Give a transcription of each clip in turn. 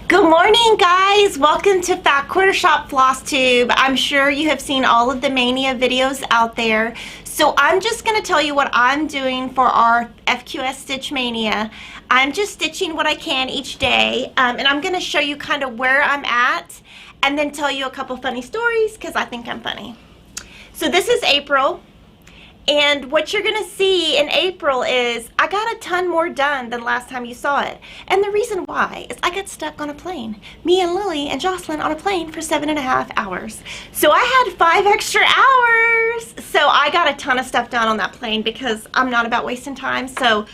Good morning, guys. Welcome to Fat Quarter Shop FlossTube. I'm sure you have seen all of the Mania videos out there. So I'm just going to tell you what I'm doing for our FQS Stitch Mania. I'm just stitching what I can each day, and I'm going to show you kind of where I'm at and then tell you a couple funny stories because I think I'm funny. So this is April. And what you're going to see in April is I got a ton more done than last time you saw it. And the reason why is I got stuck on a plane. Me and Lily and Jocelyn on a plane for 7.5 hours. So I had 5 extra hours. So I got a ton of stuff done on that plane because I'm not about wasting time. So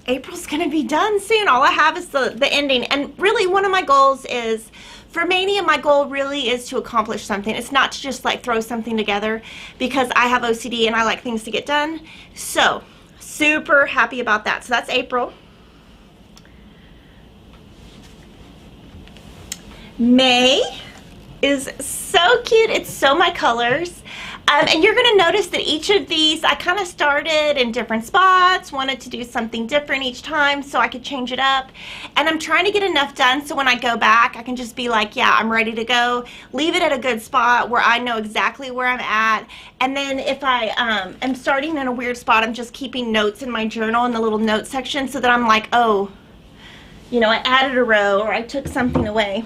April's going to be done soon. All I have is the ending. And really one of my goals is, for Mania, my goal really is to accomplish something. It's not to just like throw something together because I have OCD and I like things to get done. So, super happy about that. So that's April. May is so cute. It's so my colors. And you're going to notice that each of these, I kind of started in different spots, wanted to do something different each time so I could change it up. And I'm trying to get enough done so when I go back, I can just be like, yeah, I'm ready to go. Leave it at a good spot where I know exactly where I'm at. And then if I am starting in a weird spot, I'm just keeping notes in my journal in the little note section so that I'm like, oh, you know, I added a row or I took something away.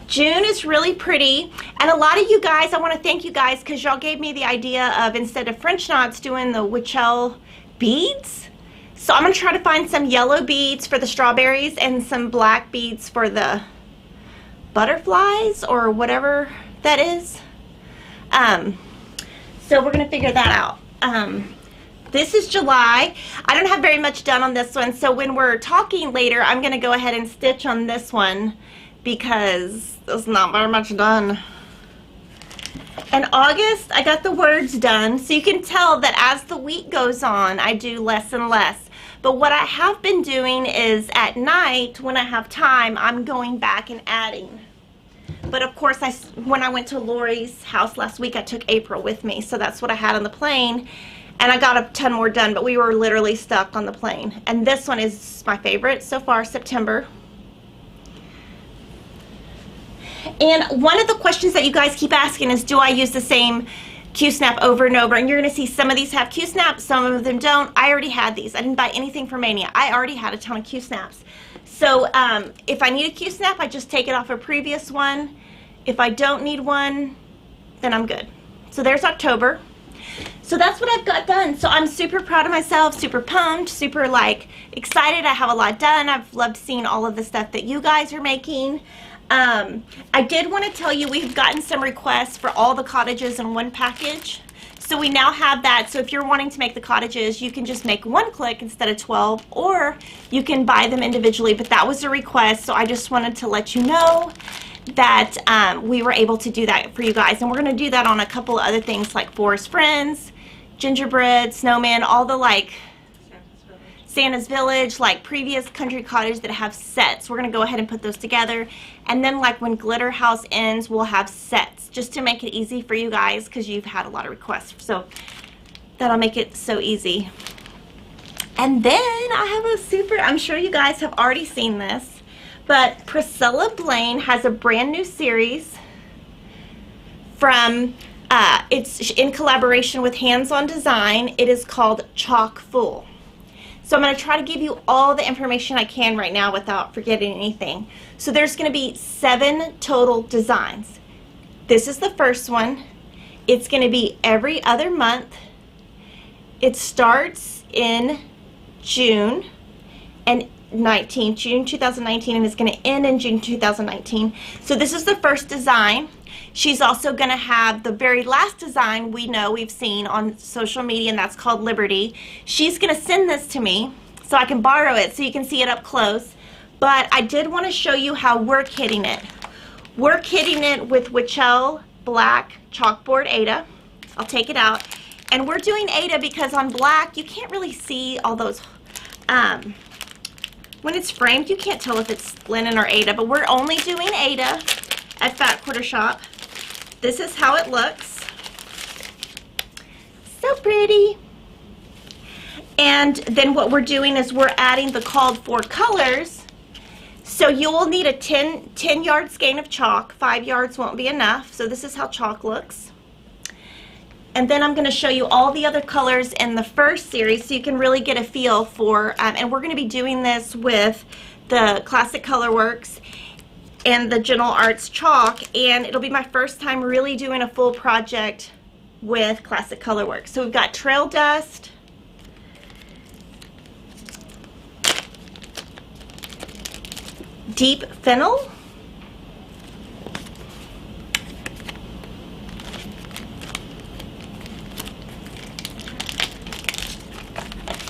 June is really pretty, and a lot of you guys, I want to thank you guys because y'all gave me the idea of, instead of French knots, doing the Wichelt beads. So I'm going to try to find some yellow beads for the strawberries and some black beads for the butterflies or whatever that is. So we're going to figure that out. This is July. I don't have very much done on this one, so when we're talking later, I'm going to go ahead and stitch on this one, because there's not very much done. In August, I got the words done, so you can tell that as the week goes on, I do less and less. But what I have been doing is at night, when I have time, I'm going back and adding. But of course, when I went to Lori's house last week, I took April with me, so that's what I had on the plane. And I got a ton more done, but we were literally stuck on the plane. And this one is my favorite so far, September. And one of the questions that you guys keep asking is, do I use the same Q-snap over and over? And you're going to see some of these have Q-snaps, some of them don't. I already had these. I didn't buy anything for Mania. I already had a ton of Q-snaps. So if I need a Q-snap, I just take it off a previous one. If I don't need one, then I'm good. So there's October. So that's what I've got done. So I'm super proud of myself, super pumped, super like excited. I have a lot done. I've loved seeing all of the stuff that you guys are making. I did want to tell you we've gotten some requests for all the cottages in one package. So we now have that. So if you're wanting to make the cottages, you can just make one click instead of 12, or you can buy them individually. But that was a request, so I just wanted to let you know that we were able to do that for you guys. And we're going to do that on a couple of other things like Forest Friends, Gingerbread, Snowman, all the like Santa's Village, like previous country cottage that have sets. We're going to go ahead and put those together. And then like when Glitter House ends, we'll have sets just to make it easy for you guys because you've had a lot of requests. So that'll make it so easy. And then I have a super, I'm sure you guys have already seen this, but Priscilla Blaine has a brand new series from, it's in collaboration with Hands On Design. It is called Chock Full. So I'm going to try to give you all the information I can right now without forgetting anything. So there's going to be 7 total designs. This is the first one. It's going to be every other month. It starts in June and June 2019, and it's going to end in June 2019. So this is the first design. She's also going to have the very last design we've seen on social media, and that's called Liberty. She's going to send this to me so I can borrow it so you can see it up close. But I did want to show you how we're kitting it. We're kitting it with Wichelt black chalkboard Aida. I'll take it out. And we're doing Aida because on black you can't really see all those, when it's framed you can't tell if it's linen or Aida, but we're only doing Aida at Fat Quarter Shop. This is how it looks. So pretty. And then what we're doing is we're adding the called for colors. So you will need a 10 yard skein of chalk. 5 yards won't be enough. So this is how chalk looks. And then I'm going to show you all the other colors in the first series so you can really get a feel for, and we're going to be doing this with the Classic Colorworks and the Gentle Arts chalk, and it'll be my first time really doing a full project with Classic Colorworks. So we've got Trail Dust, Deep Fennel,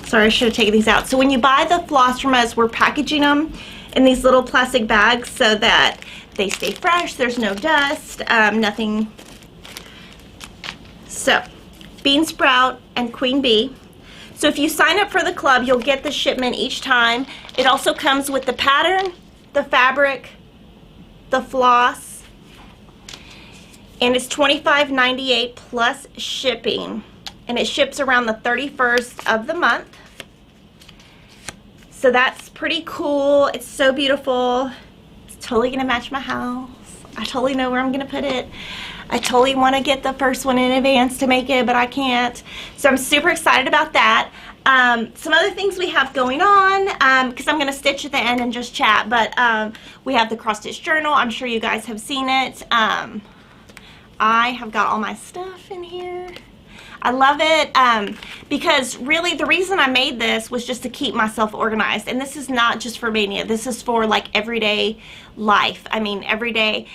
sorry, I should have taken these out. So when you buy the floss from us, we're packaging them in these little plastic bags so that they stay fresh, there's no dust, nothing. So, Bean Sprout and Queen Bee. So if you sign up for the club, you'll get the shipment each time. It also comes with the pattern, the fabric, the floss, and it's $25.98 plus shipping. And it ships around the 31st of the month. So that's pretty cool. It's so beautiful. It's totally gonna match my house. I totally know where I'm gonna put it. I totally want to get the first one in advance to make it, but I can't. So I'm super excited about that. Some other things we have going on, because I'm gonna stitch at the end and just chat, but we have the cross stitch journal. I'm sure you guys have seen it. I have got all my stuff in here. I love it because really the reason I made this was just to keep myself organized. And this is not just for Maynia. This is for like everyday life. I mean, every day.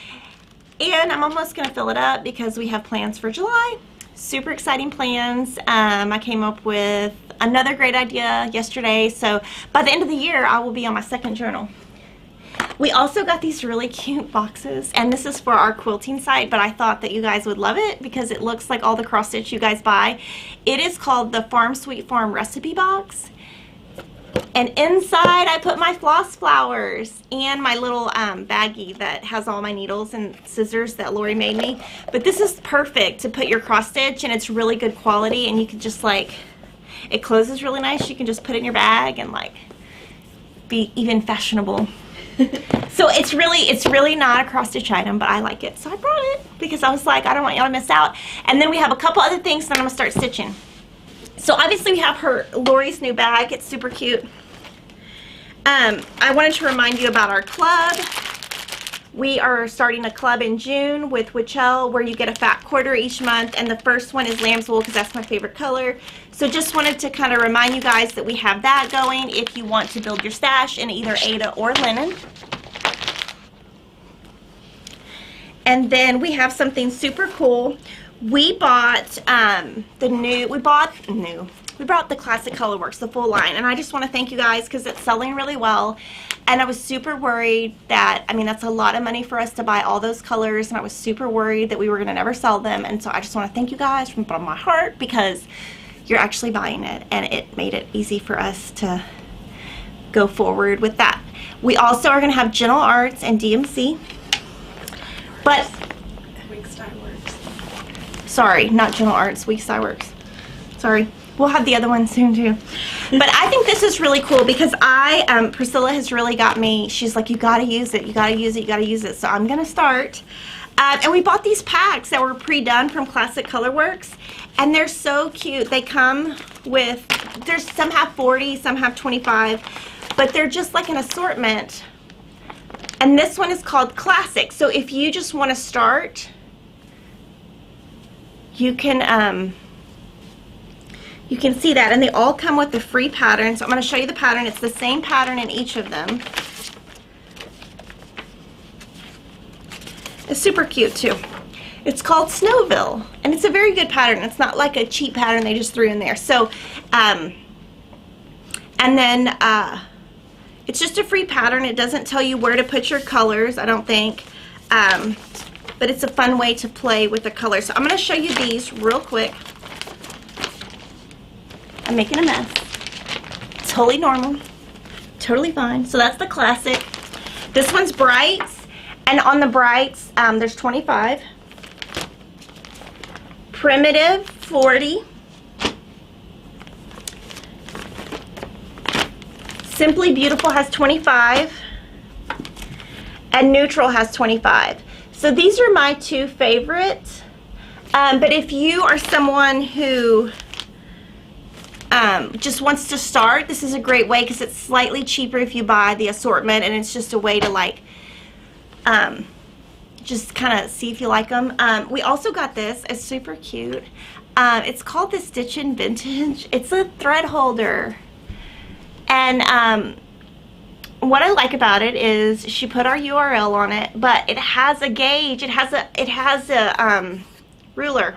And I'm almost going to fill it up because we have plans for July. Super exciting plans. I came up with another great idea yesterday. So by the end of the year, I will be on my second journal. We also got these really cute boxes, and this is for our quilting site, but I thought that you guys would love it because it looks like all the cross stitch you guys buy. It is called the Farm Sweet Farm Recipe Box, and inside I put my floss flowers and my little baggie that has all my needles and scissors that Lori made me. But this is perfect to put your cross stitch, and it's really good quality, and you can just like, it closes really nice. You can just put it in your bag and like be even fashionable. So it's really not a cross stitch item, but I like it, so I brought it because I was like, I don't want y'all to miss out. And then we have a couple other things that I'm gonna start stitching. So obviously we have Lori's new bag. It's super cute. I wanted to remind you about our club. We are starting a club in June with Wichelt where you get a fat quarter each month, and the first one is lamb's wool because that's my favorite color. So just wanted to kind of remind you guys that we have that going if you want to build your stash in either Aida or linen. And then we have something super cool. We bought we brought the Classic Colorworks, the full line, and I just want to thank you guys because it's selling really well. And I was super worried that, I mean, that's a lot of money for us to buy all those colors, and I was super worried that we were going to never sell them. And so I just want to thank you guys from the bottom of my heart because you're actually buying it, and it made it easy for us to go forward with that. We also are going to have Gentle Arts and DMC, but sorry, not Gentle Arts, Works. Sorry. We'll have the other one soon too. But I think this is really cool because Priscilla has really got me. She's like, you gotta use it, you gotta use it, you gotta use it. So I'm gonna start. And we bought these packs that were pre-done from Classic Colorworks, and they're so cute. They come with, some have 40, some have 25, but they're just like an assortment. And this one is called Classic. So if you just want to start, you can see that, and they all come with the free pattern. So I'm going to show you the pattern. It's the same pattern in each of them. It's super cute too. It's called Snowville, and it's a very good pattern. It's not like a cheap pattern they just threw in there. So, and then it's just a free pattern. It doesn't tell you where to put your colors, I don't think. But it's a fun way to play with the colors. So I'm going to show you these real quick. I'm making a mess. Totally normal. Totally fine. So that's the Classic. This one's brights. And on the brights, there's 25. Primitive, 40. Simply Beautiful has 25. and neutral has 25. So these are my two favorite. But if you are someone who just wants to start, this is a great way because it's slightly cheaper if you buy the assortment, and it's just a way to like just kind of see if you like them. We also got this. It's super cute. It's called the Stitchin' Vintage. It's a thread holder, and what I like about it is she put our URL on it, but it has a gauge. It has a ruler,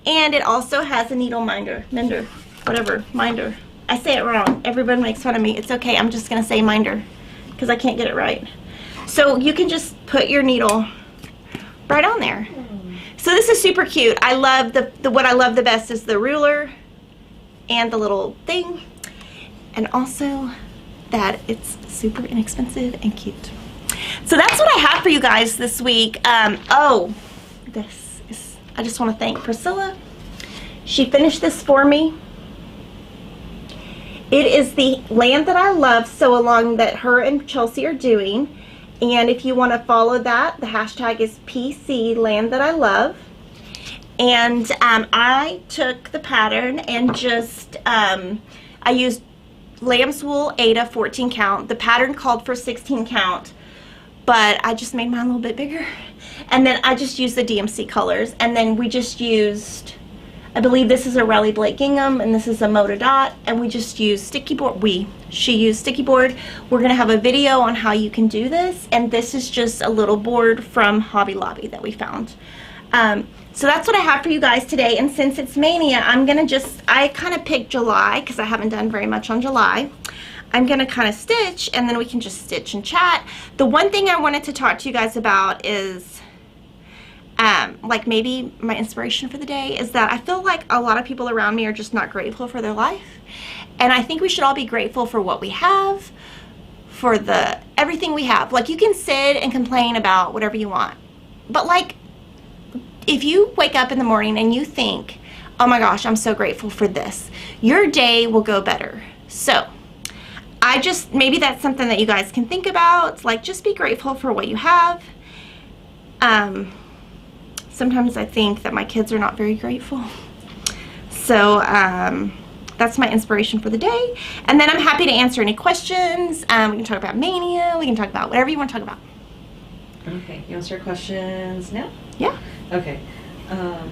and it also has a needle minder, whatever, minder. I say it wrong. Everybody makes fun of me. It's okay. I'm just gonna say minder because I can't get it right. So you can just put your needle right on there. So this is super cute. I love what I love the best is the ruler and the little thing, and also that it's super inexpensive and cute. So that's what I have for you guys this week. Oh, this is, I just want to thank Priscilla. She finished this for me. It is the Land That I Love sew along that her and Chelsea are doing. And if you want to follow that, the hashtag is PC Land That I Love. And I took the pattern and just, I used lamb's wool Aida 14 count. The pattern called for 16 count, but I just made mine a little bit bigger. And then I just used the DMC colors. And then we just used, I believe this is a Raleigh Blake gingham and this is a Moda Dot, and we just used sticky board. She used sticky board. We're gonna have a video on how you can do this, and this is just a little board from Hobby Lobby that we found. So that's what I have for you guys today, and since it's Mania, I'm gonna I kind of picked July because I haven't done very much on July. I'm gonna kind of stitch, and then we can just stitch and chat. The one thing I wanted to talk to you guys about is like maybe my inspiration for the day is that I feel like a lot of people around me are just not grateful for their life, and I think we should all be grateful for what we have, for everything we have. Like, you can sit and complain about whatever you want, but like, if you wake up in the morning and you think, oh my gosh, I'm so grateful for this, your day will go better. So maybe that's something that you guys can think about. Like, just be grateful for what you have. Sometimes I think that my kids are not very grateful. So that's my inspiration for the day. And then I'm happy to answer any questions. We can talk about Mania. We can talk about whatever you want to talk about. Okay, you want to start questions now? Yeah. Okay. Oh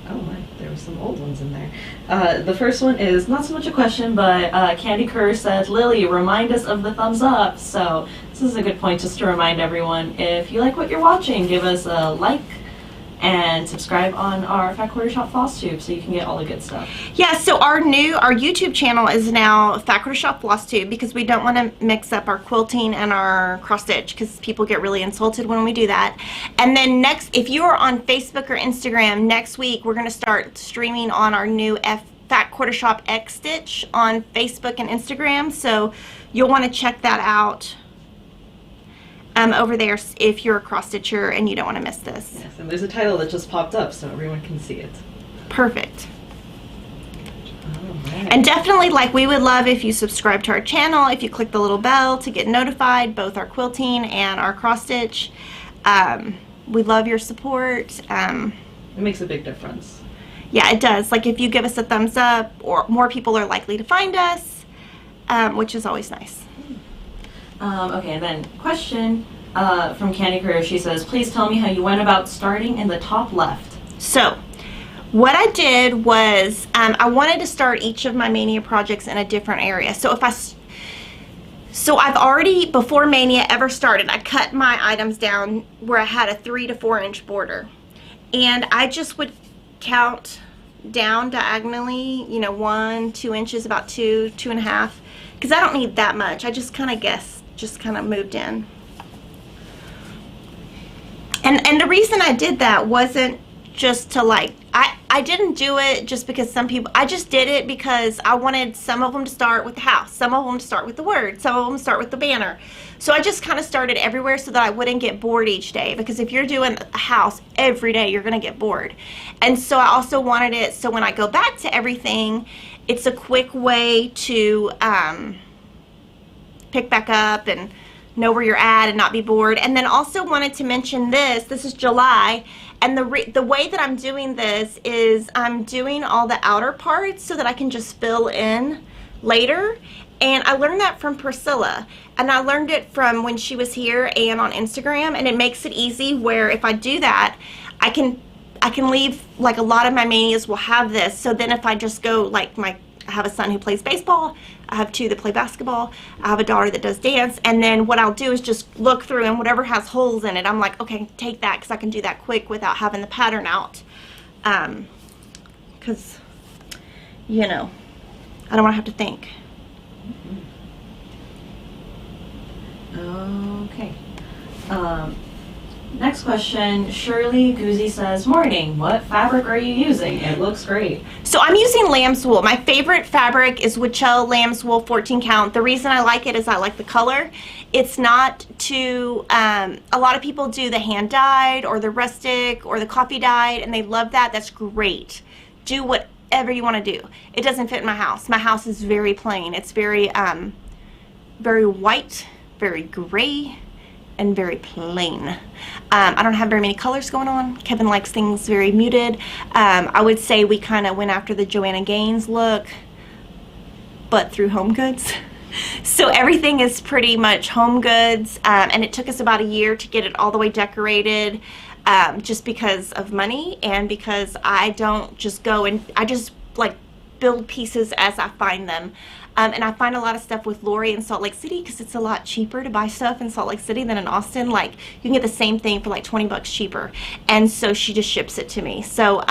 my, there were some old ones in there. The first one is not so much a question, but Candy Kerr said, Lily, remind us of the thumbs up. So this is a good point just to remind everyone, if you like what you're watching, give us a like and subscribe on our Fat Quarter Shop FlossTube so you can get all the good stuff. Yeah, so our YouTube channel is now Fat Quarter Shop FlossTube because we don't want to mix up our quilting and our cross stitch because people get really insulted when we do that. And then next, if you are on Facebook or Instagram, next week we're going to start streaming on our new Fat Quarter Shop X Stitch on Facebook and Instagram, so you'll want to check that out over there if you're a cross stitcher and you don't want to miss this. Yes, and there's a title that just popped up so everyone can see it. Perfect. Right. And definitely, like, we would love if you subscribe to our channel, if you click the little bell to get notified, both our quilting and our cross stitch. We love your support. It makes a big difference. Yeah, it does. Like, if you give us a thumbs up, or more people are likely to find us, which is always nice. Okay, and then question from Candy Kerr. She says, please tell me how you went about starting in the top left. So what I did was I wanted to start each of my Mania projects in a different area. So I've already, before Mania ever started, I cut my items down where I had a 3 to 4 inch border, and I just would count down diagonally, you know, 1, 2 inches, about 2, 2.5, because I don't need that much. I just kind of guessed. Just kind of moved in. And the reason I did that wasn't just to like, I didn't do it just because some people, I just did it because I wanted some of them to start with the house, some of them to start with the word, some of them to start with the banner. So I just kind of started everywhere so that I wouldn't get bored each day, because if you're doing a house every day, you're going to get bored. And so I also wanted it so when I go back to everything, it's a quick way to pick back up and know where you're at and not be bored. And then also wanted to mention this. This is July, and the way that I'm doing this is I'm doing all the outer parts so that I can just fill in later. And I learned that from Priscilla, and I learned it from when she was here and on Instagram, and it makes it easy where if I do that, I can leave, like, a lot of my manias will have this. So then if I just go, like, I have a son who plays baseball, I have 2 that play basketball, I have a daughter that does dance, and then what I'll do is just look through, and whatever has holes in it, I'm like, okay, take that, because I can do that quick without having the pattern out. Because, you know, I don't want to have to think. Okay. Next question, Shirley Goozy says, morning, what fabric are you using? It looks great. So I'm using lamb's wool. My favorite fabric is Wichelt lamb's wool 14 count. The reason I like it is I like the color. It's not too, a lot of people do the hand dyed or the rustic or the coffee dyed, and they love that. That's great. Do whatever you want to do. It doesn't fit my house. My house is very plain. It's very, very white, very gray, and very plain. I don't have very many colors going on. Kevin likes things very muted. I would say we kind of went after the Joanna Gaines look, but through Home Goods. So everything is pretty much Home Goods, and it took us about a year to get it all the way decorated, just because of money and because I don't just go and I just like build pieces as I find them. And I find a lot of stuff with Lori in Salt Lake City because it's a lot cheaper to buy stuff in Salt Lake City than in Austin. Like, you can get the same thing for like 20 bucks cheaper. And so she just ships it to me. So,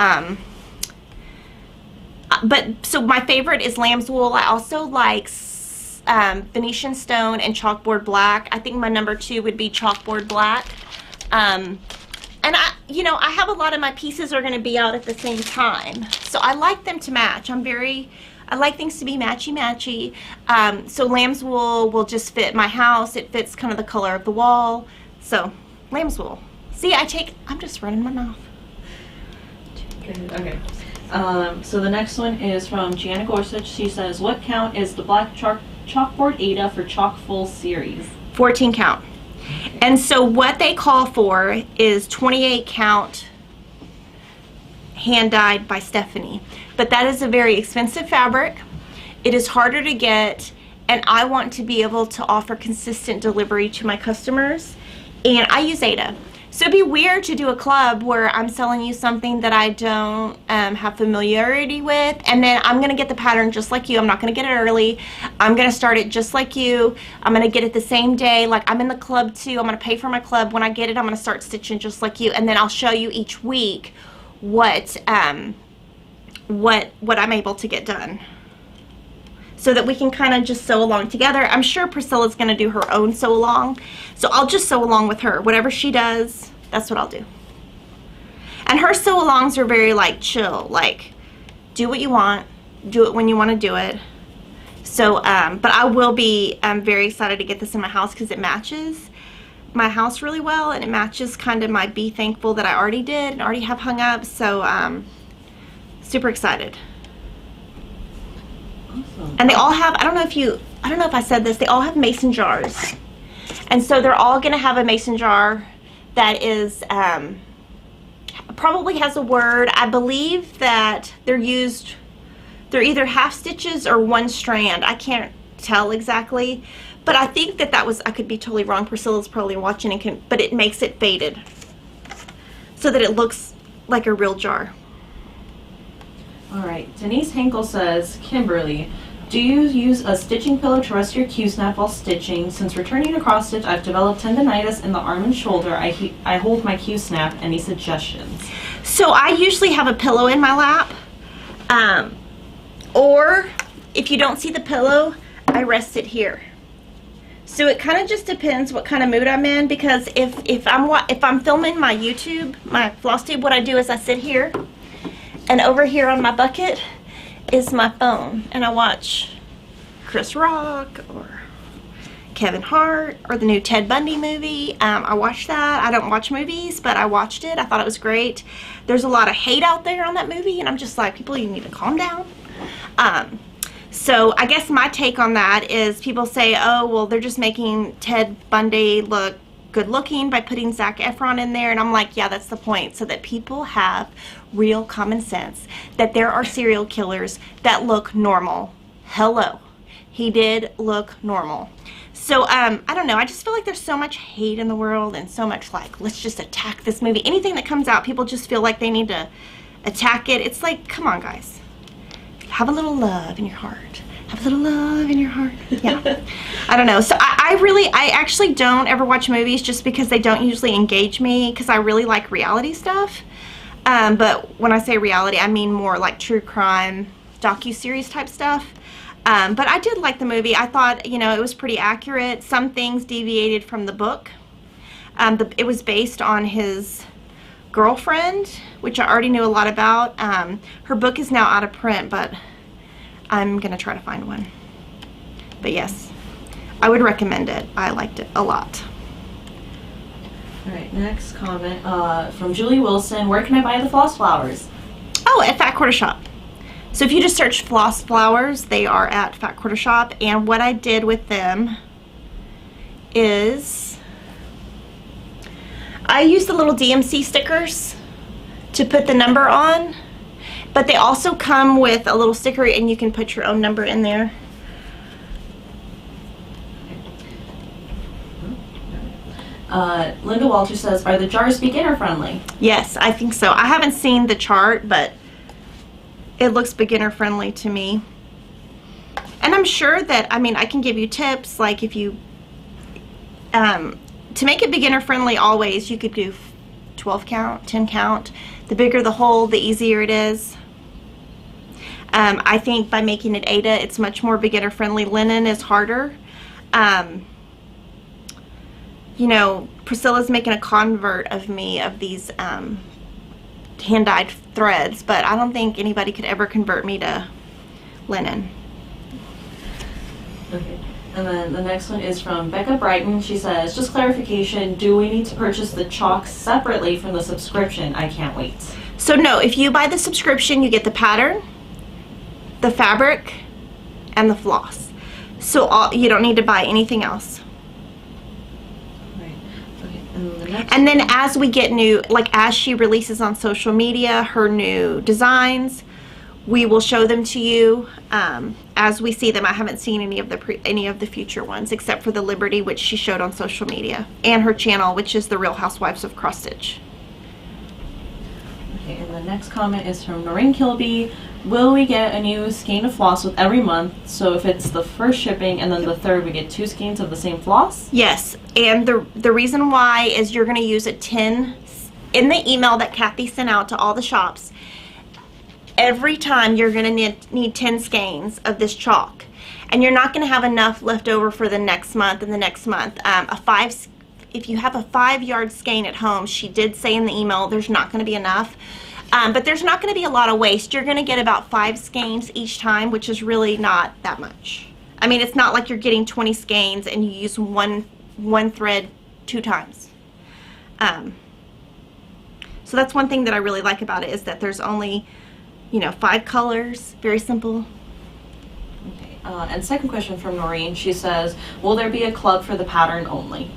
so my favorite is lamb's wool. I also like Venetian stone and chalkboard black. I think my number 2 would be chalkboard black. And I have a lot of my pieces are going to be out at the same time. So I like them to match. I like things to be matchy-matchy. So lamb's wool will just fit my house. It fits kind of the color of the wall. So lamb's wool. See, I'm just running my mouth. Okay. So the next one is from Gianna Gorsuch. She says, what count is the black chalkboard Aida for Chalk Full series? 14 count. And so what they call for is 28 count hand dyed by Stephanie. But that is a very expensive fabric. It is harder to get, and I want to be able to offer consistent delivery to my customers. And I use Aida. So it'd be weird to do a club where I'm selling you something that I don't have familiarity with, and then I'm gonna get the pattern just like you. I'm not gonna get it early. I'm gonna start it just like you. I'm gonna get it the same day. Like, I'm in the club too. I'm gonna pay for my club. When I get it, I'm gonna start stitching just like you, and then I'll show you each week what I'm able to get done, so that we can kind of just sew along together. I'm sure Priscilla's going to do her own sew along, so I'll just sew along with her. Whatever she does, that's what I'll do. And her sew alongs are very like chill, like do what you want, do it when you want to do it. So but I will be very excited to get this in my house because it matches my house really well, and it matches kind of my Be Thankful that I already did and already have hung up. So super excited. Awesome. And they all have, I don't know if I said this, they all have mason jars. And so they're all gonna have a mason jar that is probably has a word. I believe that they're either half stitches or one strand. I can't tell exactly, but I think that was, I could be totally wrong. Priscilla's probably watching and but it makes it faded so that it looks like a real jar. All right, Denise Henkel says, Kimberly, do you use a stitching pillow to rest your Q-snap while stitching? Since returning to cross stitch, I've developed tendonitis in the arm and shoulder. I hold my Q-snap. Any suggestions? So I usually have a pillow in my lap, or if you don't see the pillow, I rest it here. So it kind of just depends what kind of mood I'm in, because if I'm filming my YouTube, my FlossTube, what I do is I sit here, and over here on my bucket is my phone, and I watch Chris Rock or Kevin Hart or the new Ted Bundy movie. I watched that. I don't watch movies, but I watched it. I thought it was great. There's a lot of hate out there on that movie, and I'm just like, people, you need to calm down. So I guess my take on that is people say, oh, well, they're just making Ted Bundy look good looking by putting Zac Efron in there. And I'm like, yeah, that's the point. So that people have real common sense that there are serial killers that look normal. Hello. He did look normal. So, I don't know. I just feel like there's so much hate in the world and so much like, let's just attack this movie. Anything that comes out, people just feel like they need to attack it. It's like, come on, guys. Have a little love in your heart. Have a little love in your heart. Yeah. I don't know. So I actually don't ever watch movies just because they don't usually engage me, because I really like reality stuff. But when I say reality, I mean more like true crime, docu-series type stuff. But I did like the movie. I thought, you know, it was pretty accurate. Some things deviated from the book. It was based on his girlfriend, which I already knew a lot about. Her book is now out of print, but I'm gonna try to find one. But yes, I would recommend it. I liked it a lot. All right, next comment from Julie Wilson. Where can I buy the Floss flowers? Oh, at Fat Quarter Shop. So if you just search Floss flowers, they are at Fat Quarter Shop. And what I did with them is I used the little DMC stickers to put the number on, but they also come with a little sticker and you can put your own number in there. Linda Walter says, are the jars beginner friendly? Yes, I think so. I haven't seen the chart, but it looks beginner friendly to me. And I'm sure that, I mean, I can give you tips, like if you, to make it beginner friendly always, you could do 12 count, 10 count. The bigger the hole, the easier it is. I think by making it Aida, it's much more beginner friendly. Linen is harder. You know, Priscilla's making a convert of me of these hand-dyed threads, but I don't think anybody could ever convert me to linen. Okay. And then the next one is from Becca Brighton. She says, just clarification, do we need to purchase the chalk separately from the subscription? I can't wait. So no, if you buy the subscription, you get the pattern, the fabric, and the floss. So you don't need to buy anything else. Right. Okay. And the next And then as we get new, like as she releases on social media her new designs, we will show them to you as we see them. I haven't seen any of the future ones except for the Liberty, which she showed on social media, and her channel, which is the Real Housewives of Cross Stitch. Okay, and the next comment is from Noreen Kilby. Will we get a new skein of floss with every month? So if it's the first shipping and then the third, we get 2 skeins of the same floss? Yes, and the reason why is you're going to use a 10 in the email that Kathy sent out to all the shops. Every time you're going to need 10 skeins of this chalk, and you're not going to have enough left over for the next month and the next month. If you have a 5-yard skein at home, she did say in the email there's not going to be enough, but there's not going to be a lot of waste. You're going to get about 5 skeins each time, which is really not that much. I mean, it's not like you're getting 20 skeins and you use one thread 2 times. So that's one thing that I really like about it, is that there's only, you know, 5 colors, very simple. Okay. And second question from Noreen, she says, will there be a club for the pattern only?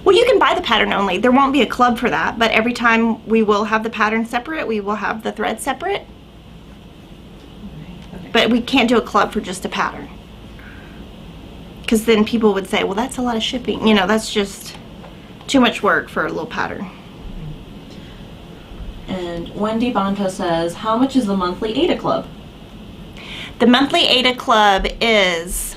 Well, you can buy the pattern only. There won't be a club for that, but every time we will have the pattern separate, we will have the thread separate. Okay. But we can't do a club for just a pattern, because then people would say, well, that's a lot of shipping. You know, that's just too much work for a little pattern. And Wendy Bonta says, how much is the monthly Aida Club? The monthly Aida Club is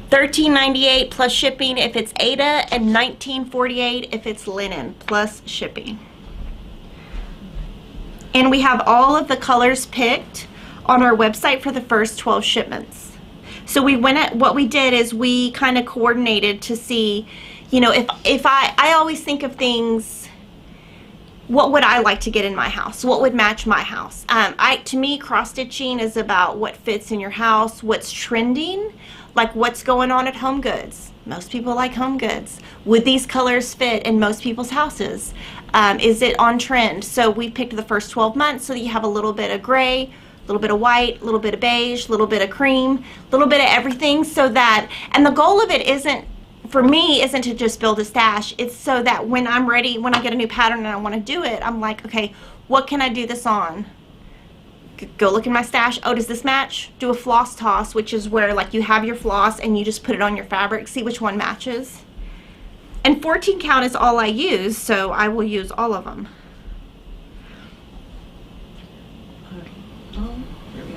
$13.98 plus shipping if it's Aida, and $19.48 if it's linen plus shipping. And we have all of the colors picked on our website for the first 12 shipments. So what we did is we kind of coordinated to see, you know, if I always think of things, what would I like to get in my house? What would match my house? To me, cross stitching is about what fits in your house, what's trending, like what's going on at Home Goods. Most people like Home Goods. Would these colors fit in most people's houses? Is it on trend? So we picked the first 12 months so that you have a little bit of gray, little bit of white, a little bit of beige, a little bit of cream, a little bit of everything, so that, and the goal of it isn't, for me, isn't to just build a stash. It's so that when I'm ready, when I get a new pattern and I want to do it, I'm like, okay, what can I do this on? Go look in my stash. Oh, does this match? Do a floss toss, which is where like you have your floss and you just put it on your fabric, see which one matches. And 14 count is all I use, so I will use all of them. Here we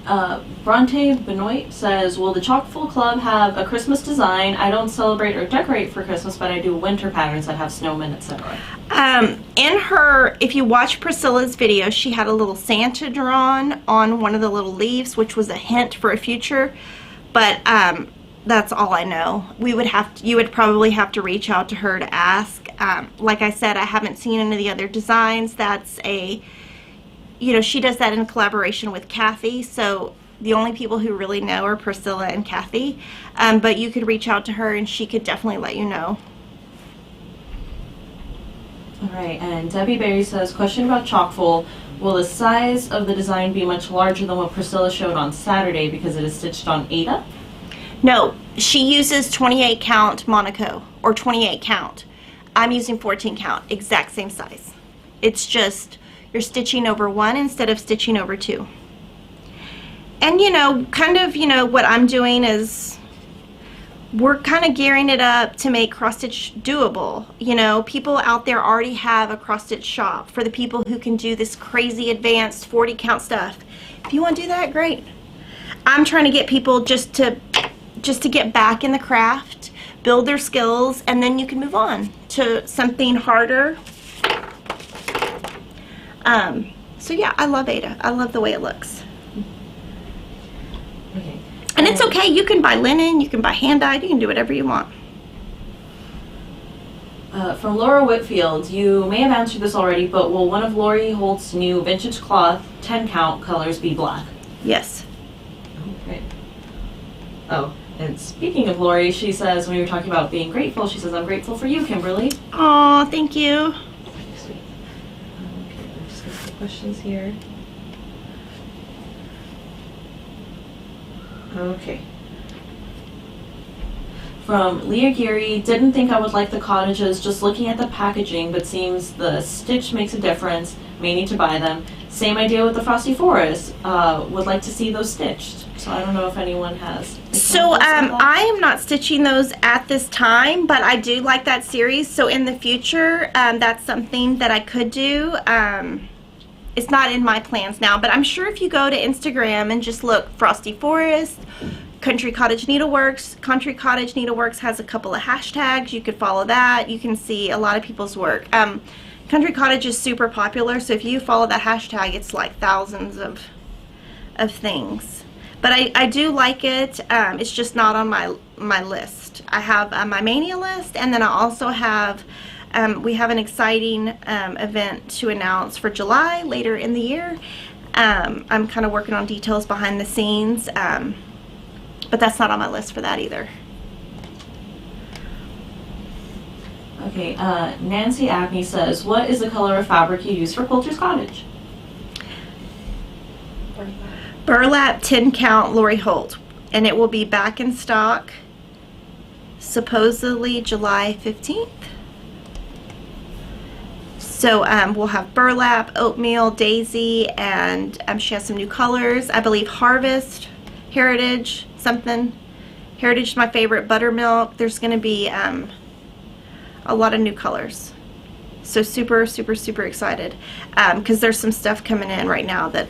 go. Bronte Benoit says, will the Chockful Club have a Christmas design? I don't celebrate or decorate for Christmas, but I do winter patterns that have snowmen, etc. In her, if you watch Priscilla's video, she had a little Santa drawn on one of the little leaves, which was a hint for a future, but that's all I know. You would probably have to reach out to her to ask. Like I said, I haven't seen any of the other designs. That's a, you know, she does that in collaboration with Kathy, so the only people who really know are Priscilla and Kathy, but you could reach out to her and she could definitely let you know. All right, and Debbie Berry says, question about Chockful. Will the size of the design be much larger than what Priscilla showed on Saturday because it is stitched on Aida? No, she uses 28 count Monaco, or 28 count. I'm using 14 count, exact same size. It's just, you're stitching over one instead of stitching over two. And you know, kind of, you know, what I'm doing is we're kind of gearing it up to make cross stitch doable. You know, people out there already have a cross stitch shop for the people who can do this crazy advanced 40 count stuff. If you want to do that, great. I'm trying to get people just to get back in the craft, build their skills, and then you can move on to something harder. So yeah, I love Aida. I love the way it looks. Okay. And it's okay, you can buy linen, you can buy hand-dyed, you can do whatever you want. From Laura Whitfield, you may have answered this already, but will one of Lori Holt's new vintage cloth 10 count colors be black? Yes. Okay. Oh, and speaking of Lori, she says, when you were talking about being grateful, she says, I'm grateful for you, Kimberly. Aw, thank you. Sweet. Okay, I'll just get some questions here. Okay. From Leah Geary, didn't think I would like the cottages just looking at the packaging, but seems the stitch makes a difference. May need to buy them. Same idea with the Frosty Forest. Would like to see those stitched. So I don't know if anyone has. So I am not stitching those at this time, but I do like that series. So in the future, that's something that I could do. It's not in my plans now, but I'm sure if you go to Instagram and just look Frosty Forest, Country Cottage Needleworks. Country Cottage Needleworks has a couple of hashtags. You could follow that. You can see a lot of people's work. Country Cottage is super popular, so if you follow that hashtag, it's like thousands of things. But I do like it. It's just not on my list. I have my Mania list, and then I also have we have an exciting event to announce for July later in the year. I'm kind of working on details behind the scenes, but that's not on my list for that either. Okay, Nancy Abney says, what is the color of fabric you use for Quilter's Cottage? Burlap 10 count Lori Holt, and it will be back in stock supposedly July 15th. So we'll have burlap, oatmeal, daisy, and she has some new colors. I believe Harvest, Heritage, something. Heritage is my favorite, buttermilk. There's going to be a lot of new colors. So super, super, super excited because there's some stuff coming in right now that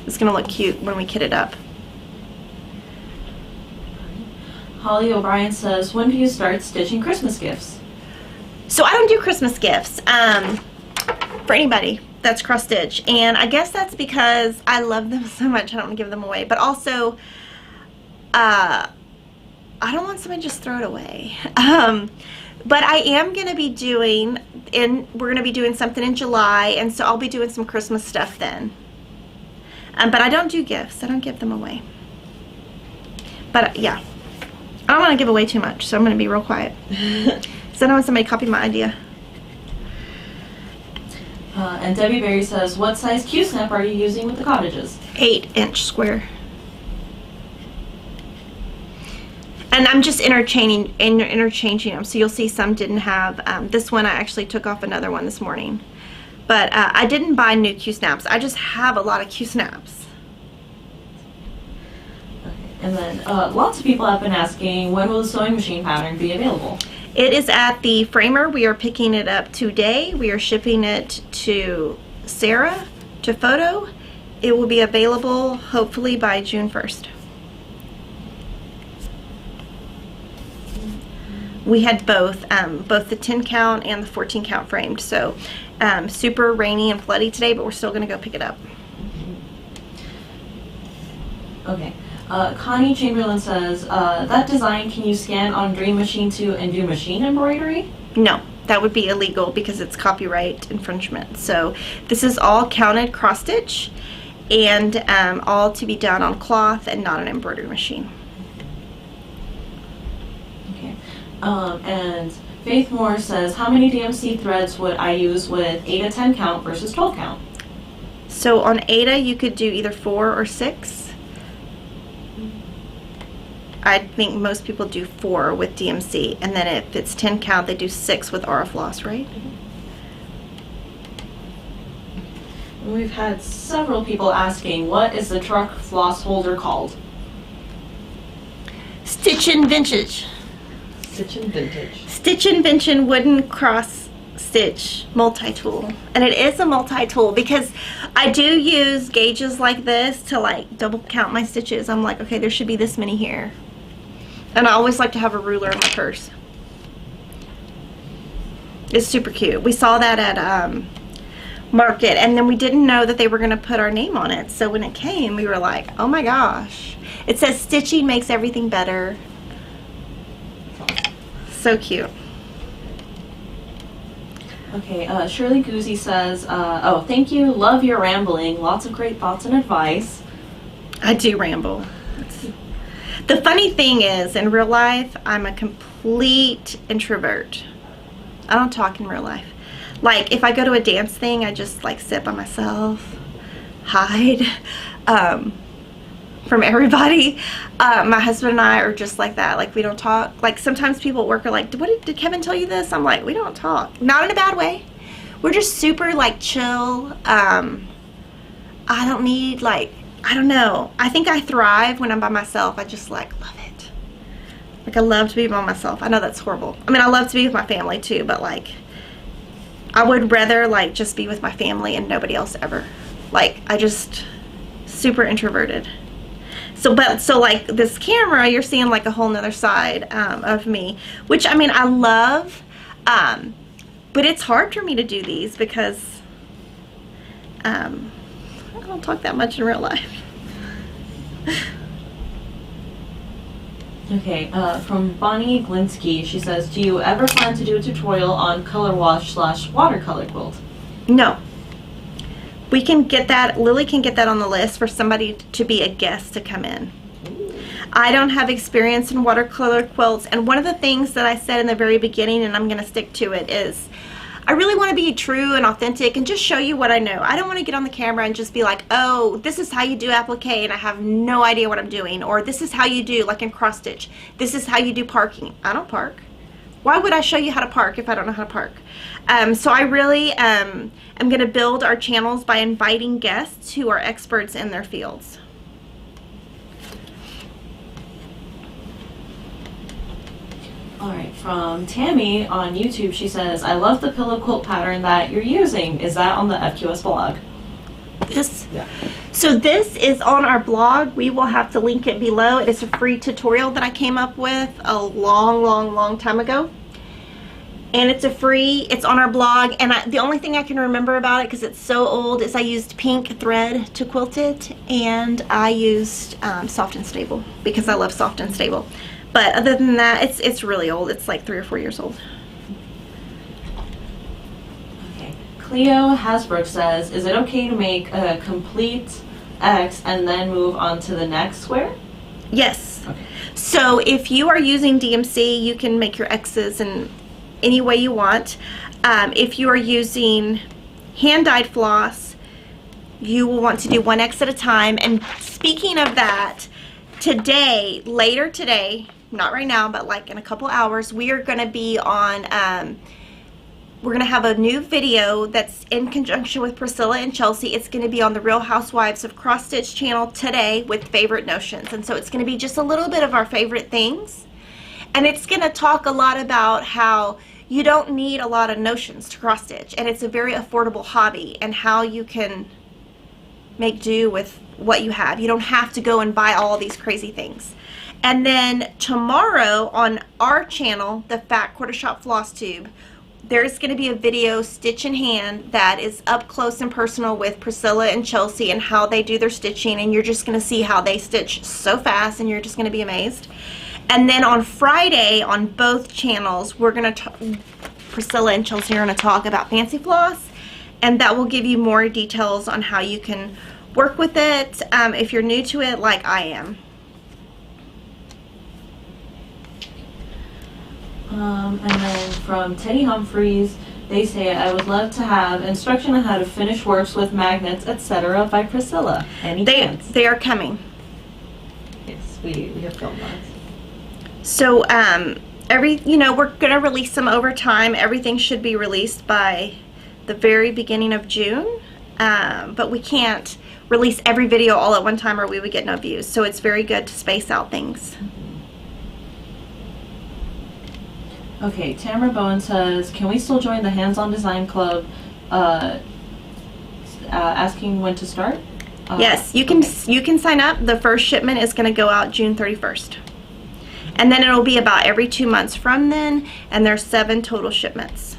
is going to look cute when we kit it up. Holly O'Brien says, when do you start stitching Christmas gifts? So I don't do Christmas gifts for anybody that's cross stitch, and I guess that's because I love them so much I don't want to give them away, but also I don't want somebody to just throw it away. But I am going to be doing, we're going to be doing something in July, and so I'll be doing some Christmas stuff then. But I don't do gifts. I don't give them away. But yeah, I don't want to give away too much, so I'm going to be real quiet. So I don't want somebody to copy my idea. And Debbie Berry says, what size Q-snap are you using with the cottages? 8-inch square. And I'm just interchanging them. So you'll see some didn't have, this one I actually took off another one this morning. But I didn't buy new Q-snaps. I just have a lot of Q-snaps. Okay. And then lots of people have been asking, when will the sewing machine pattern be available? It is at the framer. We are picking it up today. We are shipping it to Sarah, to Photo. It will be available hopefully by June 1st. We had both the 10 count and the 14 count framed. So super rainy and floody today, but we're still gonna go pick it up. Okay. Connie Chamberlain says, that design, can you scan on Dream Machine 2 and do machine embroidery? No, that would be illegal because it's copyright infringement. So this is all counted cross stitch and all to be done on cloth and not an embroidery machine. Okay. And Faith Moore says, how many DMC threads would I use with Aida 10 count versus 12 count? So on Aida you could do either 4 or 6. I think most people do 4 with DMC, and then if it's 10 count, they do 6 with RF Floss, right? We've had several people asking, what is the truck floss holder called? Stitchin' Vintage. Stitchin' Vintage. Stitchin' Vintage wooden cross stitch multi-tool. And it is a multi-tool because I do use gauges like this to like double count my stitches. I'm like, okay, there should be this many here. And I always like to have a ruler in my purse. It's super cute. We saw that at Market, and then we didn't know that they were going to put our name on it. So when it came, we were like, oh my gosh. It says stitching makes everything better. So cute. Okay, Shirley Guzzi says, oh, thank you, love your rambling, lots of great thoughts and advice. I do ramble. The funny thing is, in real life, I'm a complete introvert. I don't talk in real life. Like, if I go to a dance thing, I just, like, sit by myself, hide from everybody. My husband and I are just like that. Like, we don't talk. Like, sometimes people at work are like, did Kevin tell you this? I'm like, we don't talk. Not in a bad way. We're just super, like, chill. I don't need, like, I don't know. I think I thrive when I'm by myself. I just like love it. Like I love to be by myself. I know that's horrible. I mean, I love to be with my family too, but like I would rather like just be with my family and nobody else ever. Like I just super introverted. So like this camera, you're seeing like a whole nother side of me, which I mean, I love, but it's hard for me to do these because I don't talk that much in real life. Okay, from Bonnie Glinsky, she says, do you ever plan to do a tutorial on color wash / watercolor quilt? No. We can get that, Lily can get that on the list for somebody to be a guest to come in. I don't have experience in watercolor quilts, and one of the things that I said in the very beginning, and I'm going to stick to it, is I really want to be true and authentic and just show you what I know. I don't want to get on the camera and just be like, oh, this is how you do applique and I have no idea what I'm doing, or this is how you do, like in cross stitch, this is how you do parking. I don't park. Why would I show you how to park if I don't know how to park? So I really am going to build our channels by inviting guests who are experts in their fields. Alright, from Tammy on YouTube, she says, I love the pillow quilt pattern that you're using. Is that on the FQS blog? This? Yeah. So this is on our blog. We will have to link it below. It is a free tutorial that I came up with a long time ago. And it's on our blog. And the only thing I can remember about it, because it's so old, is I used pink thread to quilt it. And I used soft and stable because I love soft and stable. But other than that, it's really old. It's like 3 or 4 years old. Okay. Cleo Hasbrook says, is it okay to make a complete X and then move on to the next square? Yes. Okay. So if you are using DMC, you can make your X's in any way you want. If you are using hand-dyed floss, you will want to do 1x at a time. And speaking of that, today, later today, not right now, but like in a couple hours, we are going to be on, we're going to have a new video that's in conjunction with Priscilla and Chelsea. It's going to be on the Real Housewives of Cross Stitch channel today with favorite notions. And so it's going to be just a little bit of our favorite things. And it's going to talk a lot about how you don't need a lot of notions to cross stitch. And it's a very affordable hobby, and how you can make do with what you have. You don't have to go and buy all these crazy things. And then tomorrow on our channel, the Fat Quarter Shop FlossTube, there's going to be a video stitch in hand that is up close and personal with Priscilla and Chelsea and how they do their stitching, and you're just going to see how they stitch so fast, and you're just going to be amazed. And then on Friday on both channels, we're going to, Priscilla and Chelsea are going to talk about fancy floss, and that will give you more details on how you can work with it if you're new to it like I am. And then from Teddy Humphreys, they say, I would love to have instruction on how to finish works with magnets, etc. by Priscilla. Any chance? They are coming. Yes, we have filmed that. So we're going to release them over time. Everything should be released by the very beginning of June, but we can't release every video all at one time or we would get no views. So it's very good to space out things. Okay, Tamara Bowen says, can we still join the Hands-On Design Club? Asking when to start? Yes, you can. Okay. You can sign up. The first shipment is going to go out June 31st. And then it'll be about every 2 months from then, and there's 7 total shipments.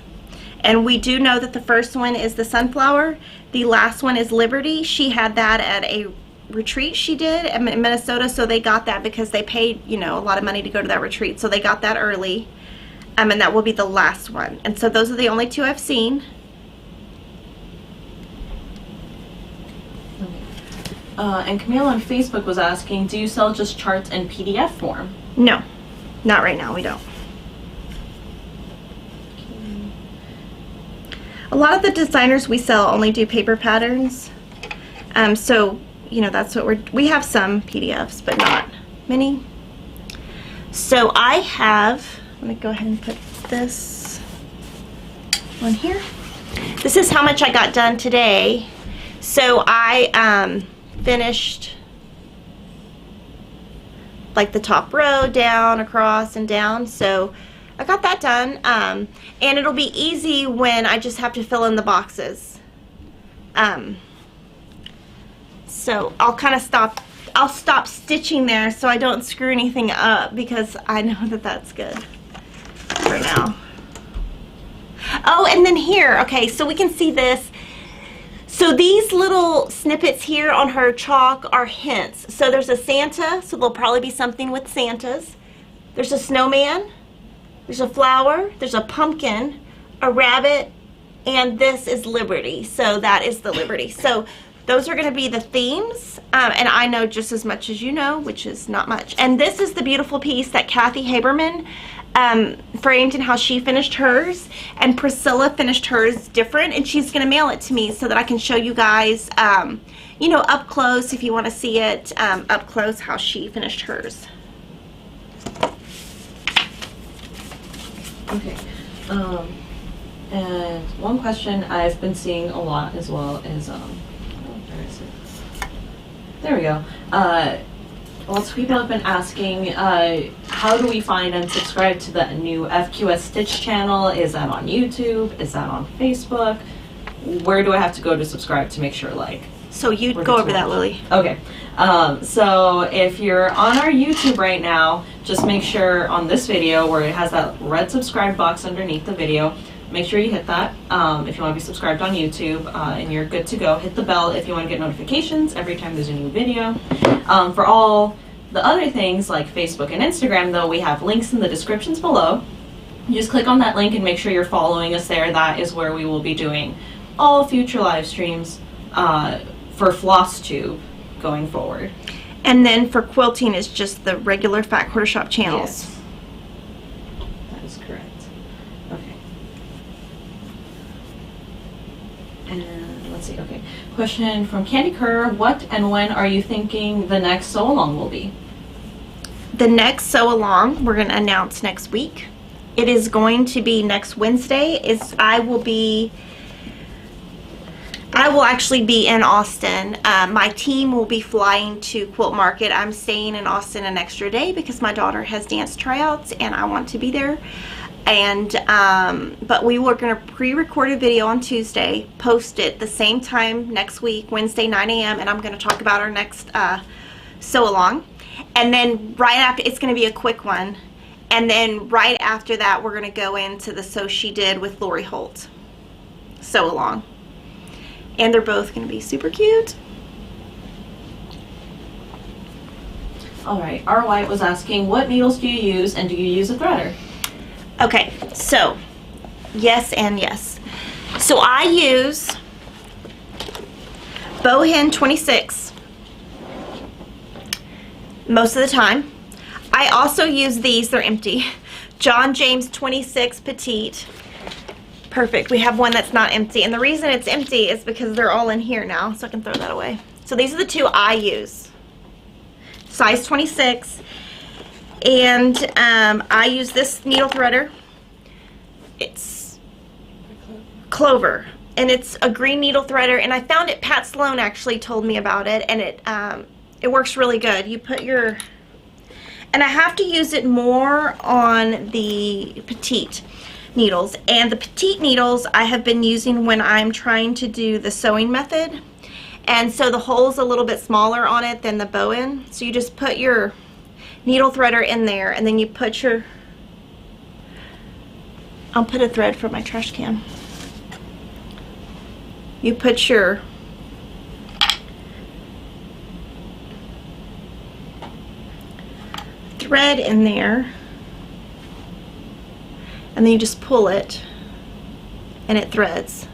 And we do know that the first one is the Sunflower. The last one is Liberty. She had that at a retreat she did in Minnesota, so they got that because they paid, a lot of money to go to that retreat. So they got that early, and that will be the last one. And so those are the only 2 I've seen. And Camille on Facebook was asking, do you sell just charts in PDF form? No, not right now, we don't. A lot of the designers we sell only do paper patterns. So, that's what we have some PDFs, but not many. So I have, let me go ahead and put this on here. This is how much I got done today. So I finished like the top row down, across, and down. So I got that done. And it'll be easy when I just have to fill in the boxes. So I'll stop stitching there so I don't screw anything up, because I know that that's good for now. Oh, and then here, okay, so we can see this. So these little snippets here on her chalk are hints. So there's a Santa, so there'll probably be something with Santas. There's a snowman, there's a flower, there's a pumpkin, a rabbit, and this is Liberty. So that is the Liberty. So those are going to be the themes, and I know just as much as you know, which is not much. And this is the beautiful piece that Kathy Haberman framed and how she finished hers, and Priscilla finished hers different, and she's going to mail it to me so that I can show you guys, up close if you want to see it up close how she finished hers. Okay. And one question I've been seeing a lot as well is, where is it? There we go. Lots of people have been asking, how do we find and subscribe to the new FQS Stitch channel? Is that on YouTube? Is that on Facebook? Where do I have to go to subscribe to make sure, So you go over that, Lily. Okay. So if you're on our YouTube right now, just make sure on this video where it has that red subscribe box underneath the video, make sure you hit that if you want to be subscribed on YouTube, and you're good to go. Hit the bell if you want to get notifications every time there's a new video. For all the other things like Facebook and Instagram, though, we have links in the descriptions below. You just click on that link and make sure you're following us there. That is where we will be doing all future live streams for FlossTube going forward. And then for quilting is just the regular Fat Quarter Shop channels. Yes. That is correct. Okay. And Question from Candy Kerr. What and when are you thinking the next sew along will be? The next sew along we're going to announce next week. It is going to be next Wednesday. I will actually be in Austin. My team will be flying to Quilt Market. I'm staying in Austin an extra day because my daughter has dance tryouts and I want to be there. And but we were going to pre-record a video on Tuesday, post it the same time next week, Wednesday 9 a.m. and I'm going to talk about our next sew along. And then right after, it's going to be a quick one. And then right after that, we're going to go into the Sew She Did with Lori Holt sew along. And they're both going to be super cute. All right, R. White was asking, what needles do you use and do you use a threader? Okay, so yes and yes. So I use Bowhen 26 most of the time. I also use these, they're empty. John James 26 Petite. Perfect, we have one that's not empty. And the reason it's empty is because they're all in here now, so I can throw that away. So these are the two I use. Size 26. And I use this needle threader. It's Clover. And it's a green needle threader. And I found it, Pat Sloan actually told me about it. And it works really good. You put your... And I have to use it more on the petite needles. And the petite needles I have been using when I'm trying to do the sewing method. And so the hole's a little bit smaller on it than the Bowen. So you just put your needle threader in there and then you put your... I'll put a thread for my trash can. You put your thread in there and then you just pull it and it threads.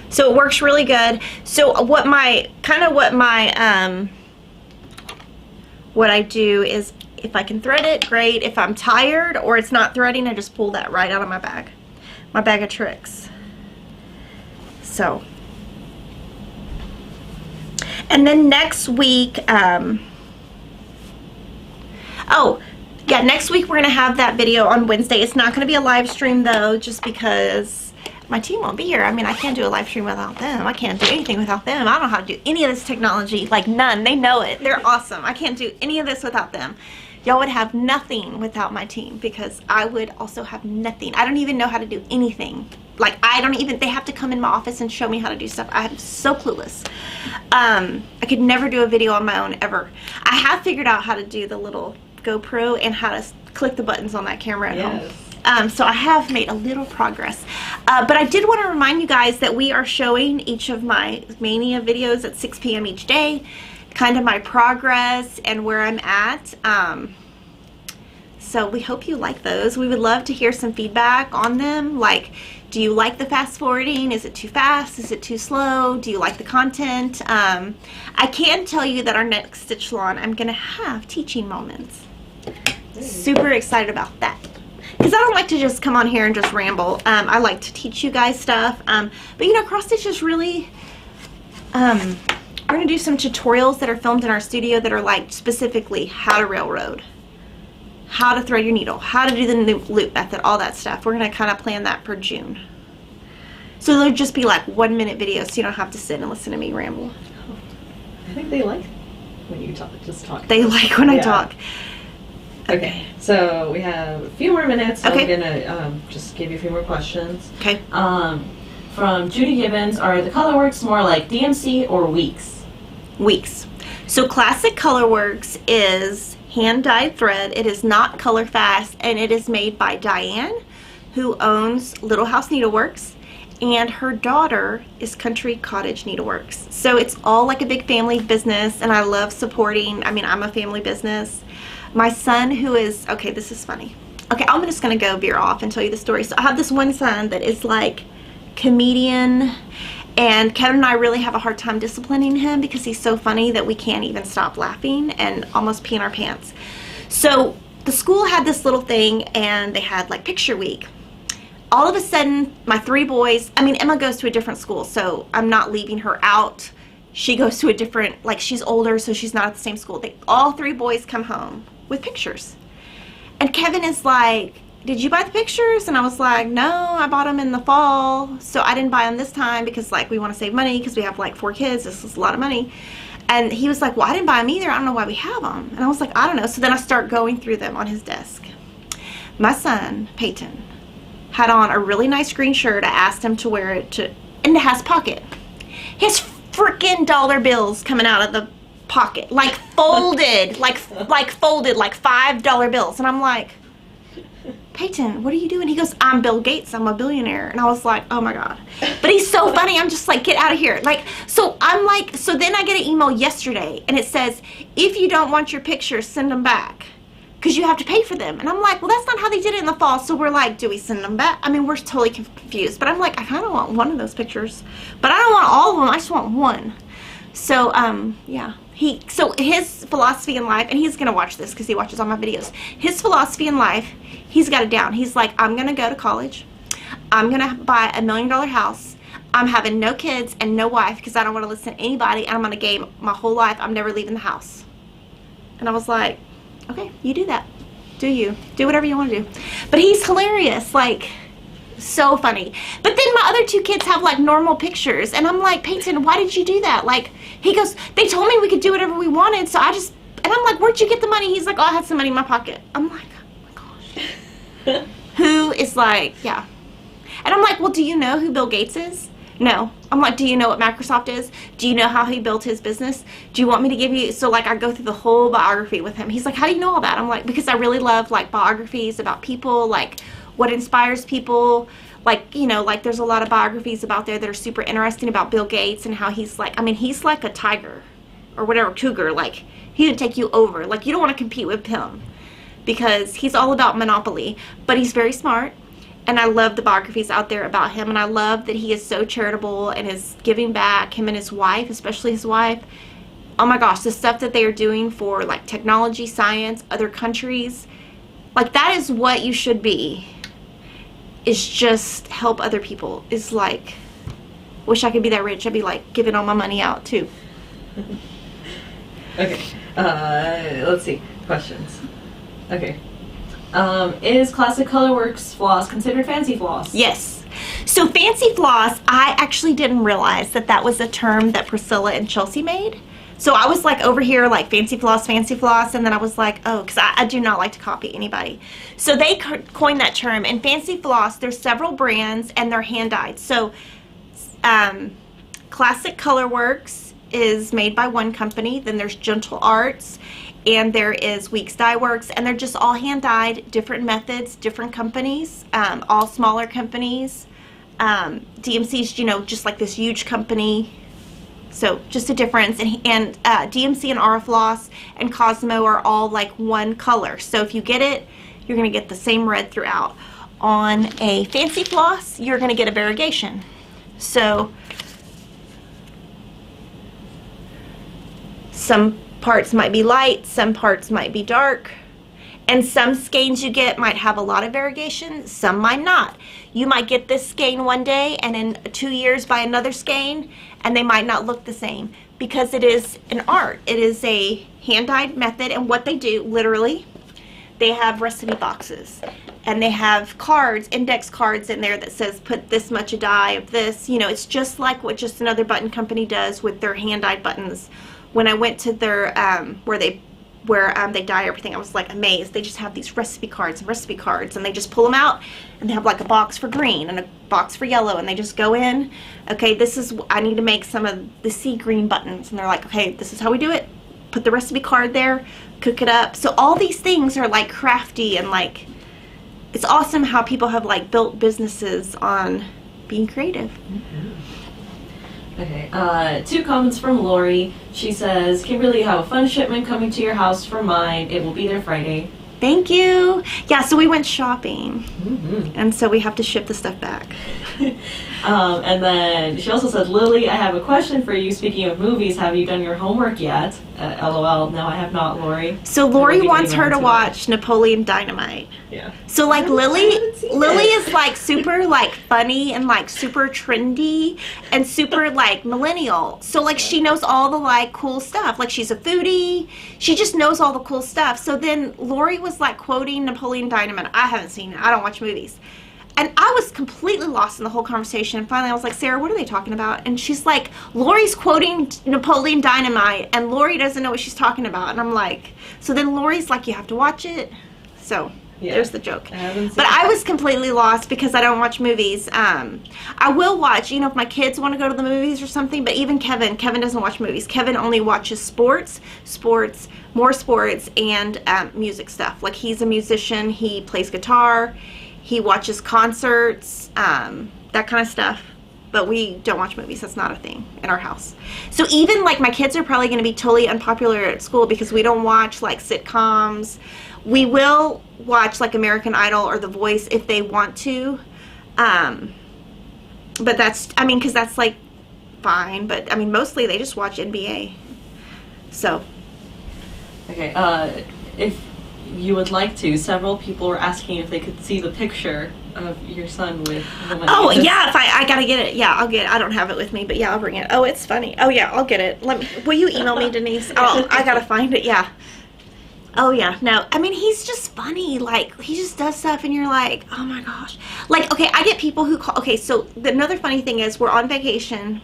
So it works really good. So what I do is if I can thread it, great. If I'm tired or it's not threading, I just pull that right out of my bag of tricks. So, and then next week, oh, yeah, next week we're going to have that video on Wednesday. It's not going to be a live stream though, just because my team won't be here. I mean, I can't do a live stream without them. I can't do anything without them. I don't know how to do any of this technology, like none. They know it. They're awesome. I can't do any of this without them. Y'all would have nothing without my team because I would also have nothing. I don't even know how to do anything. Like, they have to come in my office and show me how to do stuff. I'm so clueless. I could never do a video on my own ever. I have figured out how to do the little GoPro and how to click the buttons on that camera at home. So I have made a little progress. But I did want to remind you guys that we are showing each of my Mania videos at 6 p.m. each day, kind of my progress and where I'm at. So we hope you like those. We would love to hear some feedback on them. Like, do you like the fast forwarding? Is it too fast? Is it too slow? Do you like the content? I can tell you that our next Stitch Salon, I'm going to have teaching moments. Super excited about that. Because I don't like to just come on here and just ramble. I like to teach you guys stuff. But you know, cross stitch is really, we're going to do some tutorials that are filmed in our studio that are like specifically how to railroad, how to thread your needle, how to do the loop method, all that stuff. We're going to kind of plan that for June. So they'll just be like 1-minute videos so you don't have to sit and listen to me ramble. I think they like when you just talk. They like when I talk. Okay, so we have a few more minutes. So okay. I'm gonna just give you a few more questions. Okay. From Judy Gibbons, are the Colorworks more like DMC or Weeks? Weeks. So Classic Colorworks is hand-dyed thread. It is not color fast, and it is made by Diane, who owns Little House Needleworks, and her daughter is Country Cottage Needleworks. So it's all like a big family business, and I love supporting. I mean, I'm a family business. My son, who is, okay, this is funny. Okay, I'm just gonna go veer off and tell you the story. So I have this one son that is like comedian, and Kevin and I really have a hard time disciplining him because he's so funny that we can't even stop laughing and almost pee in our pants. So the school had this little thing, and they had like picture week. all of a sudden, my 3 boys, I mean, Emma goes to a different school, so I'm not leaving her out. She goes to a different, like, she's older, so she's not at the same school. All 3 boys come home with pictures. And Kevin is like, did you buy the pictures? And I was like, no, I bought them in the fall. So I didn't buy them this time because, like, we want to save money because we have, like, 4 kids. This is a lot of money. And he was like, well, I didn't buy them either. I don't know why we have them. And I was like, I don't know. So then I start going through them on his desk. My son, Peyton, had on a really nice green shirt. I asked him to wear it and it has pocket. His freaking dollar bills coming out of the pocket, like folded, like folded, like $5 bills. And I'm like, Peyton, what are you doing? He goes, I'm Bill Gates, I'm a billionaire. And I was like, oh my God. But he's so funny. I'm just like, get out of here. Like, so I'm like, so then I get an email yesterday and it says, if you don't want your pictures, send them back, because you have to pay for them. And I'm like, well, that's not how they did it in the fall. So we're like, do we send them back? I mean, we're totally confused. But I'm like, I kind of want one of those pictures. But I don't want all of them. I just want one. So, yeah. So his philosophy in life, and he's going to watch this because he watches all my videos. His philosophy in life, he's got it down. He's like, I'm going to go to college. I'm going to buy $1 million house. I'm having no kids and no wife because I don't want to listen to anybody. And I'm going to game my whole life. I'm never leaving the house. And I was like, okay, you do that. Do you. Do whatever you want to do. But he's hilarious. Like, so funny. But then my other 2 kids have, like, normal pictures. And I'm like, Peyton, why did you do that? Like, he goes, they told me we could do whatever we wanted. So I just, and I'm like, where'd you get the money? He's like, oh, I had some money in my pocket. I'm like, oh my gosh. Who is like, yeah. And I'm like, well, do you know who Bill Gates is? No. I'm like, do you know what Microsoft is? Do you know how he built his business? Do you want me to give you, so like I go through the whole biography with him. He's like, how do you know all that? I'm like, because I really love like biographies about people, like what inspires people. Like, you know, like there's a lot of biographies about there that are super interesting about Bill Gates and how he's like, I mean, he's like a tiger or whatever, cougar. Like, he would take you over. Like, you don't want to compete with him because he's all about monopoly, but he's very smart. And I love the biographies out there about him. And I love that he is so charitable and is giving back, him and his wife, especially his wife. Oh my gosh, the stuff that they are doing for like technology, science, other countries. Like, that is what you should be. Is just help other people. Is like, wish I could be that rich. I'd be like giving all my money out too. Okay. Let's see. Questions. Okay. Is Classic Colorworks floss considered fancy floss? Yes. So fancy floss, I actually didn't realize that that was a term that Priscilla and Chelsea made. So I was like over here like fancy floss, and then I was like, oh, because I do not like to copy anybody. So they coined that term. And fancy floss, there's several brands and they're hand dyed. So Classic Colorworks is made by one company. Then there's Gentle Arts, and there is Weeks Dye Works, and they're just all hand dyed, different methods, different companies, all smaller companies. DMC's, you know, just like this huge company. So just a difference. And DMC and Aurifloss and Cosmo are all like one color. So if you get it, you're going to get the same red throughout. On a fancy floss, you're going to get a variegation. So some parts might be light, some parts might be dark, and some skeins you get might have a lot of variegation, some might not. You might get this skein one day and in 2 years buy another skein and they might not look the same because it is an art. It is a hand-dyed method, and what they do, literally, they have recipe boxes and they have cards, index cards in there that says put this much a dye of this. You know, it's just like what just another button company does with their hand-dyed buttons. When I went to their where they dye everything, I was like amazed. They just have these recipe cards, and they just pull them out, and they have like a box for green and a box for yellow, and they just go in. Okay, this is, I need to make some of the sea green buttons, and they're like, okay, this is how we do it. Put the recipe card there, cook it up. So all these things are like crafty, and like, it's awesome how people have like built businesses on being creative. Mm-hmm. Okay, 2 comments from Lori. She says, Kimberly, you have a fun shipment coming to your house from mine. It will be there Friday. Thank you. Yeah, so we went shopping, Mm-hmm. and so we have to ship the stuff back. And then she also said, Lily, I have a question for you. Speaking of movies, have you done your homework yet? LOL. No, I have not, Lori. So Lori wants her to watch Napoleon Dynamite. Yeah. So like Lily is like super like funny and like super trendy and super like millennial. So like she knows all the like cool stuff. Like she's a foodie. She just knows all the cool stuff. So then Lori was like quoting Napoleon Dynamite. I haven't seen it. I don't watch movies. And I was completely lost in the whole conversation. And finally I was like, Sarah, what are they talking about? And she's like, Lori's quoting Napoleon Dynamite and Lori doesn't know what she's talking about. And I'm like, so then Lori's like, you have to watch it. So there's the joke. But I was completely lost because I don't watch movies. I will watch, you know, if my kids want to go to the movies or something, but even Kevin doesn't watch movies. Kevin only watches sports, more sports, and music stuff. Like he's a musician, he plays guitar, he watches concerts, that kind of stuff. But we don't watch movies. That's not a thing in our house. So even like my kids are probably going to be totally unpopular at school because we don't watch like sitcoms. We will watch like American Idol or The Voice if they want to. But that's, I mean, because that's like fine. But I mean, mostly they just watch NBA. So. Okay, if you would like to, several people were asking if they could see the picture of your son with the money. Oh yeah, if I gotta get it. Yeah, I'll get it. I don't have it with me, but yeah, I'll bring it. Oh, it's funny. Oh yeah, I'll get it. Will you email me, Denise? Oh, I gotta find it. Yeah. Oh yeah. No, I mean he's just funny. Like he just does stuff, and you're like, oh my gosh. Like okay, I get people who call. Okay, so another funny thing is we're on vacation.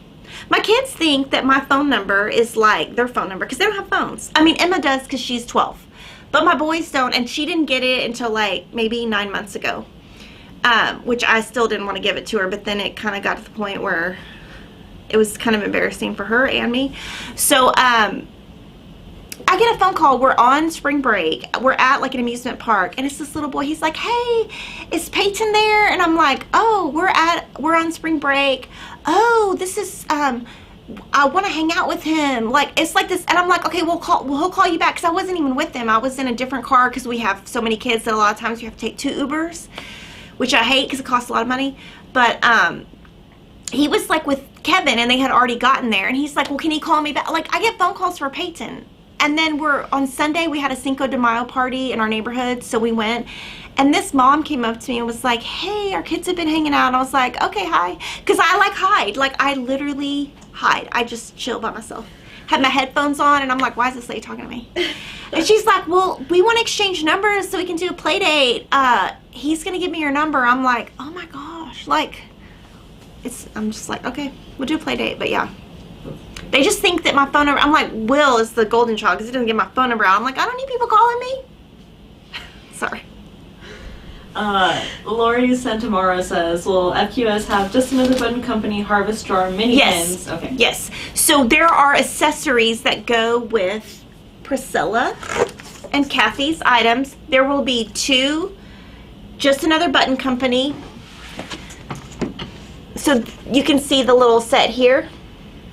My kids think that my phone number is like their phone number because they don't have phones. I mean Emma does because she's 12, but my boys don't, and she didn't get it until like maybe 9 months ago. Which I still didn't want to give it to her, but then it kind of got to the point where it was kind of embarrassing for her and me. So I get a phone call. We're on spring break. We're at like an amusement park, and it's this little boy. He's like, "Hey, is Peyton there?" And I'm like, "Oh, we're on spring break. Oh, this is I want to hang out with him." Like it's like this, and I'm like, "Okay, he'll call you back," because I wasn't even with him. I was in a different car because we have so many kids that a lot of times you have to take 2 Ubers. Which I hate because it costs a lot of money. But he was like with Kevin and they had already gotten there. And he's like, well, can he call me back? Like, I get phone calls for Peyton. And then on Sunday, we had a Cinco de Mayo party in our neighborhood. So we went. And this mom came up to me and was like, hey, our kids have been hanging out. And I was like, okay, hi. Because I like hide. Like, I literally hide. I just chill by myself. Had my headphones on, and I'm like, why is this lady talking to me? And she's like, well, we want to exchange numbers so we can do a play date. He's going to give me your number. I'm like, oh my gosh. Like, I'm just like, okay, we'll do a play date. But yeah, they just think that my phone number, I'm like, Will is the golden child because he doesn't get my phone number out. I'm like, I don't need people calling me. Sorry. Lori Santamara says, will FQS have just another button company harvest jar mini pins? Okay. Yes. So there are accessories that go with Priscilla and Kathy's items. There will be 2 just another button company. So you can see the little set here.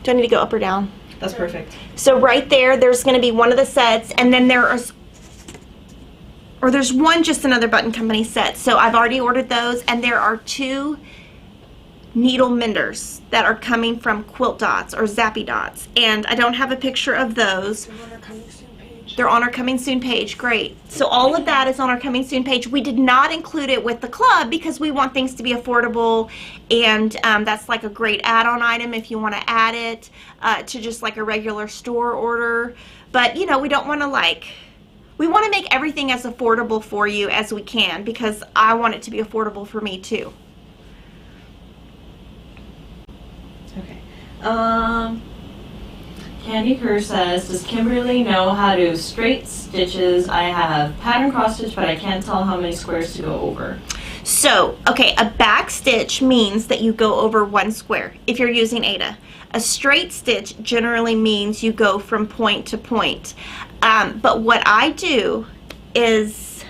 Do I need to go up or down? That's perfect. So right there's going to be one of the sets, and then there's one just another button company set. So I've already ordered those, and there are 2 needle menders that are coming from Quilt Dots or Zappy Dots, and I don't have a picture of those. They're on our coming soon page. Great. So all of that is on our coming soon page. We did not include it with the club because we want things to be affordable, and that's like a great add-on item if you want to add it to just like a regular store order. But you know, we don't want to we want to make everything as affordable for you as we can because I want it to be affordable for me too. Okay. Candy Kerr says, does Kimberly know how to straight stitches? I have pattern cross stitch, but I can't tell how many squares to go over. So, okay, a back stitch means that you go over 1 square if you're using Aida. A straight stitch generally means you go from point to point. But what I do is,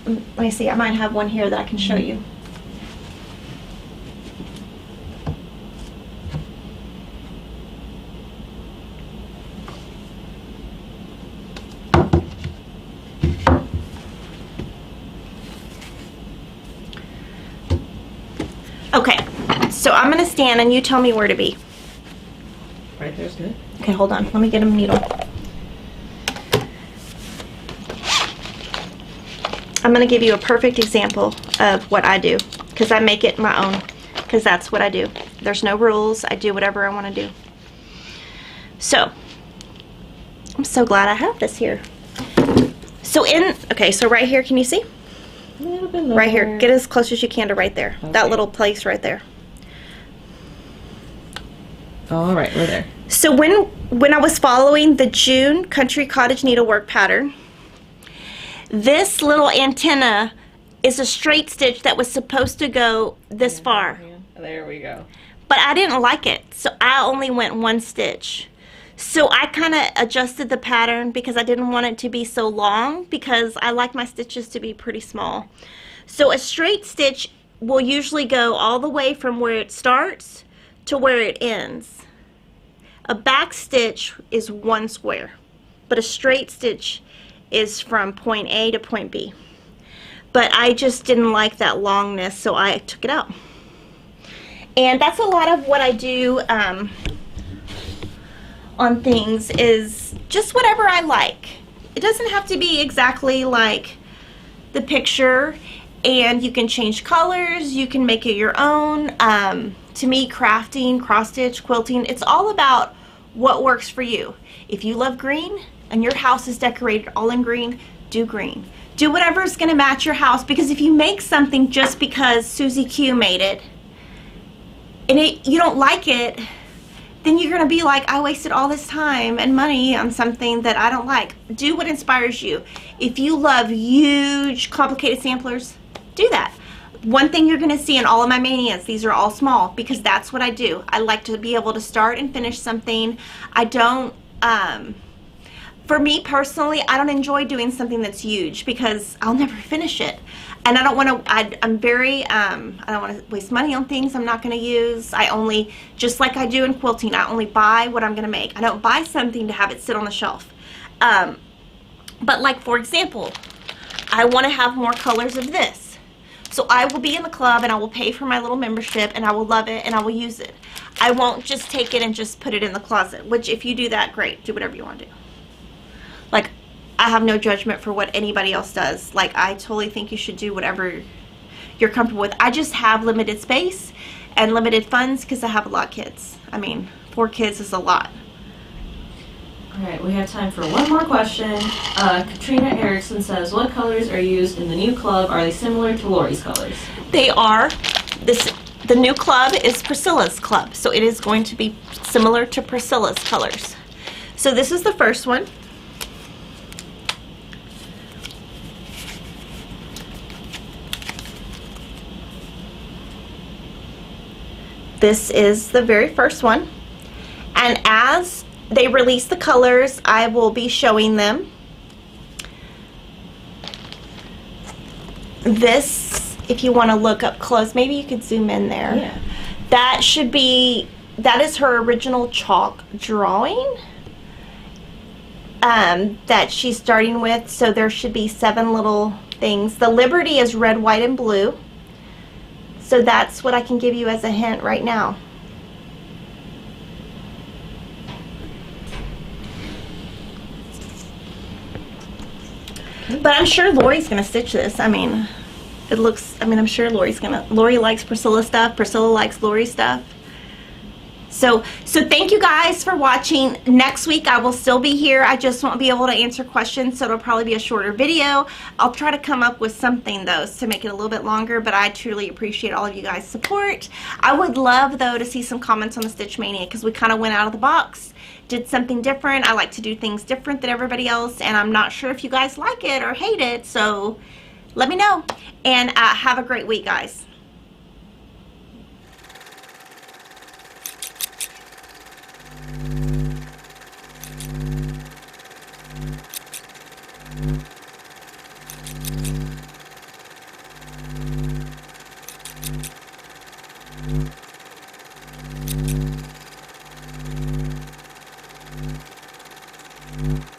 let me see, I might have one here that I can show you. Okay, So I'm going to stand and you tell me where to be. Right there's good. Okay, hold on. Let me get a needle. I'm going to give you a perfect example of what I do, because I make it my own, because that's what I do. There's no rules. I do whatever I want to do. So, I'm so glad I have this here. So okay, so right here, can you see? A little bit lower. Right here. Get as close as you can to right there. Okay. That little place right there. All right, we're there. So when I was following the June Country Cottage Needlework pattern, this little antenna is a straight stitch that was supposed to go this far. There we go. But I didn't like it, so I only went one stitch. So I kind of adjusted the pattern because I didn't want it to be so long, because I like my stitches to be pretty small. So a straight stitch will usually go all the way from where it starts to where it ends. A back stitch is one square, but a straight stitch is from point A to point B. But I just didn't like that longness, so I took it out. And that's a lot of what I do on things, is just whatever I like. It doesn't have to be exactly like the picture, and you can change colors, you can make it your own. To me, crafting, cross stitch, quilting, it's all about what works for you. If you love green and your house is decorated all in green, do green. Do whatever is going to match your house, because if you make something just because Susie Q made it and you don't like it, then you're going to be like, I wasted all this time and money on something that I don't like. Do what inspires you. If you love huge, complicated samplers, do that. One thing you're going to see in all of my manias, these are all small, because that's what I do. I like to be able to start and finish something. I don't, for me personally, I don't enjoy doing something that's huge, because I'll never finish it. And I don't want to, I'm very, I don't want to waste money on things I'm not going to use. I only, just like I do in quilting, I only buy what I'm going to make. I don't buy something to have it sit on the shelf. But like, for example, I want to have more colors of this. So I will be in the club and I will pay for my little membership and I will love it and I will use it. I won't just take it and just put it in the closet, which if you do that, great. Do whatever you want to do. Like, I have no judgment for what anybody else does. Like, I totally think you should do whatever you're comfortable with. I just have limited space and limited funds because I have a lot of kids. I mean, 4 kids is a lot. All right, we have time for one more question. Katrina Erickson says, what colors are used in the new club? Are they similar to Lori's colors? They are. The new club is Priscilla's club, so it is going to be similar to Priscilla's colors. So this is the first one. This is the very first one, and as they release the colors, I will be showing them. This, if you want to look up close, maybe you could zoom in there. Yeah. That is her original chalk drawing that she's starting with, so there should be 7 little things. The Liberty is red, white, and blue. So that's what I can give you as a hint right now. But I'm sure Lori's gonna stitch this. I mean, I'm sure Lori likes Priscilla stuff. Priscilla likes Lori stuff. So thank you guys for watching. Next week I will still be here. I just won't be able to answer questions, so it'll probably be a shorter video. I'll try to come up with something though to make it a little bit longer, but I truly appreciate all of you guys' support. I would love though to see some comments on the Stitch Mania, because we kind of went out of the box, did something different. I like to do things different than everybody else, and I'm not sure if you guys like it or hate it, so let me know. And have a great week, guys. Mm-hmm.